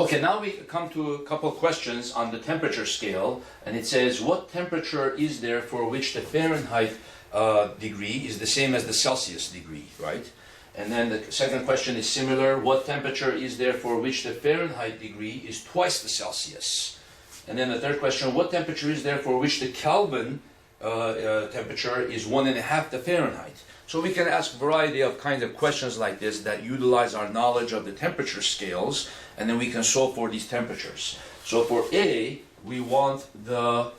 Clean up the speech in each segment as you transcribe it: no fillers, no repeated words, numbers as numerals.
Okay, now we come to a couple of questions on the temperature scale, and it says, what temperature is there for which the Fahrenheit degree is the same as the Celsius degree, right? And then the second question is similar, what temperature is there for which the Fahrenheit degree is twice the Celsius? And then the third question, what temperature is there for which the Kelvin temperature is 1.5 the Fahrenheit? So we can ask a variety of kinds of questions like this that utilize our knowledge of the temperature scales, and then we can solve for these temperatures. So for A, we want the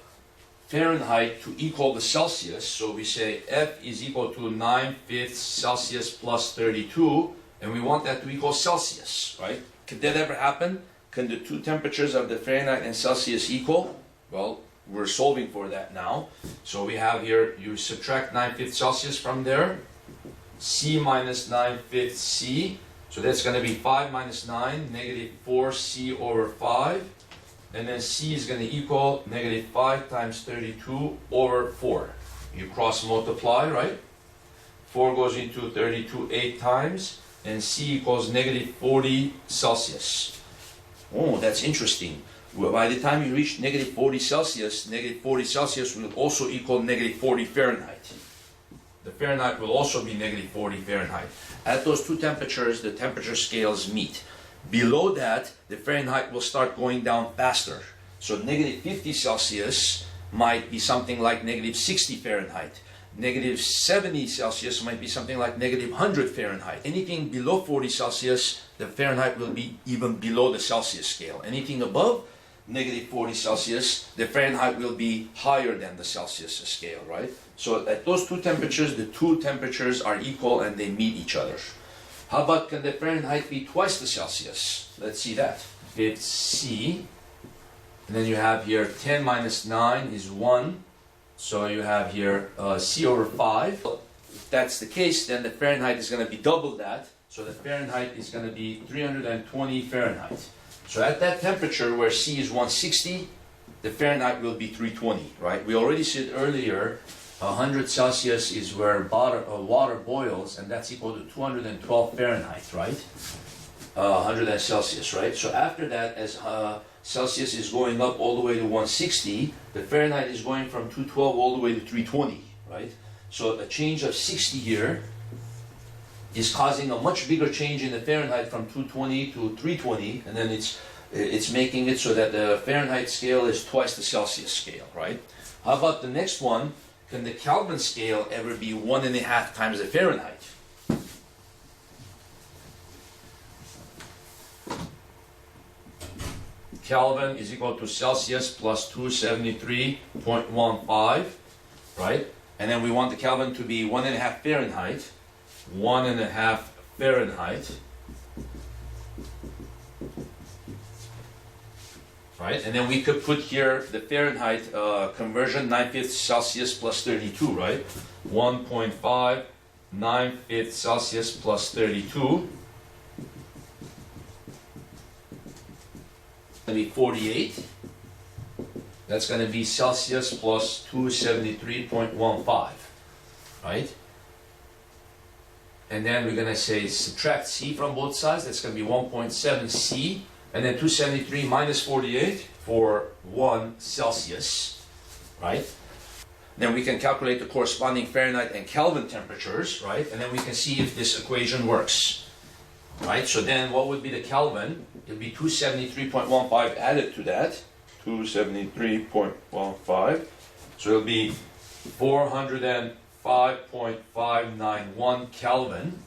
Fahrenheit to equal the Celsius. So we say F is equal to 9/5 Celsius plus 32, and we want that to equal Celsius, right? Could that ever happen? Can the two temperatures of the Fahrenheit and Celsius equal? Well, we're solving for that now. So we have here, you subtract 9/5 Celsius from there, C minus 9/5 C. So that's going to be 5 minus 9, negative 4C over 5. And then C is going to equal negative 5 times 32 over 4. You cross multiply, right? 4 goes into 32 8 times, and C equals negative 40 Celsius. Oh, that's interesting. Well, by the time you reach negative 40 Celsius, negative 40 Celsius will also equal negative 40 Fahrenheit. The Fahrenheit will also be negative 40 Fahrenheit. At those two temperatures, the temperature scales meet. Below that, the Fahrenheit will start going down faster. So negative 50 Celsius might be something like negative 60 Fahrenheit. Negative 70 Celsius might be something like negative 100 Fahrenheit. Anything below 40 Celsius, the Fahrenheit will be even below the Celsius scale. Anything above negative 40 Celsius, the Fahrenheit will be higher than the Celsius scale, right? So at those two temperatures, the two temperatures are equal and they meet each other. How about, can the Fahrenheit be twice the Celsius? Let's see that. It's C, and then you have here 10 minus 9 is 1. So you have here C over 5. If that's the case, then the Fahrenheit is going to be double that. So the Fahrenheit is going to be 320 Fahrenheit. So at that temperature where C is 160, the Fahrenheit will be 320, right? We already said earlier, 100 Celsius is where water boils, and that's equal to 212 Fahrenheit, right? 100 Celsius, right? So after that, as Celsius is going up all the way to 160, the Fahrenheit is going from 212 all the way to 320, right? So a change of 60 here is causing a much bigger change in the Fahrenheit from 220 to 320, and then it's making it so that the Fahrenheit scale is twice the Celsius scale, right? How about the next one? Can the Kelvin scale ever be 1.5 times the Fahrenheit? Kelvin is equal to Celsius plus 273.15, right? And then we want the Kelvin to be 1.5 Fahrenheit. 1.5 Fahrenheit, right? And then we could put here the Fahrenheit conversion, 9/5 Celsius plus 32, right? 1.5 9/5 Celsius plus 32. Going to be 48. That's going to be Celsius plus 273.15, right? And then we're going to say subtract C from both sides. That's going to be 1.7 C. And then 273 minus 48 for 1 Celsius, right? Then we can calculate the corresponding Fahrenheit and Kelvin temperatures, right? And then we can see if this equation works, right? So then what would be the Kelvin? It would be 273.15 added to that. 273.15. So it'll be 405.591 Kelvin.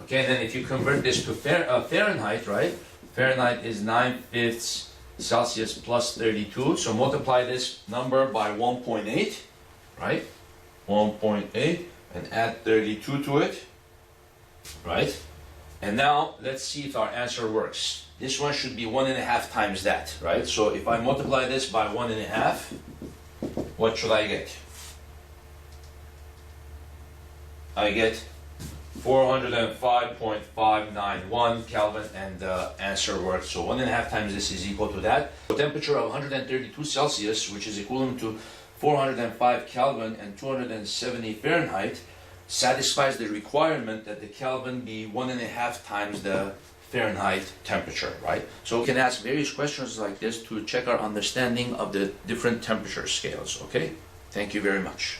Okay, and then if you convert this to Fahrenheit, right? Fahrenheit is 9/5 Celsius plus 32. So multiply this number by 1.8, right? 1.8 and add 32 to it, right? And now let's see if our answer works. This one should be 1.5 times that, right? So if I multiply this by 1.5, what should I get? I get 405.591 Kelvin, and the answer works. So 1.5 times this is equal to that. The temperature of 132 Celsius, which is equivalent to 405 Kelvin and 270 Fahrenheit, satisfies the requirement that the Kelvin be 1.5 times the Fahrenheit temperature, right? So we can ask various questions like this to check our understanding of the different temperature scales, okay? Thank you very much.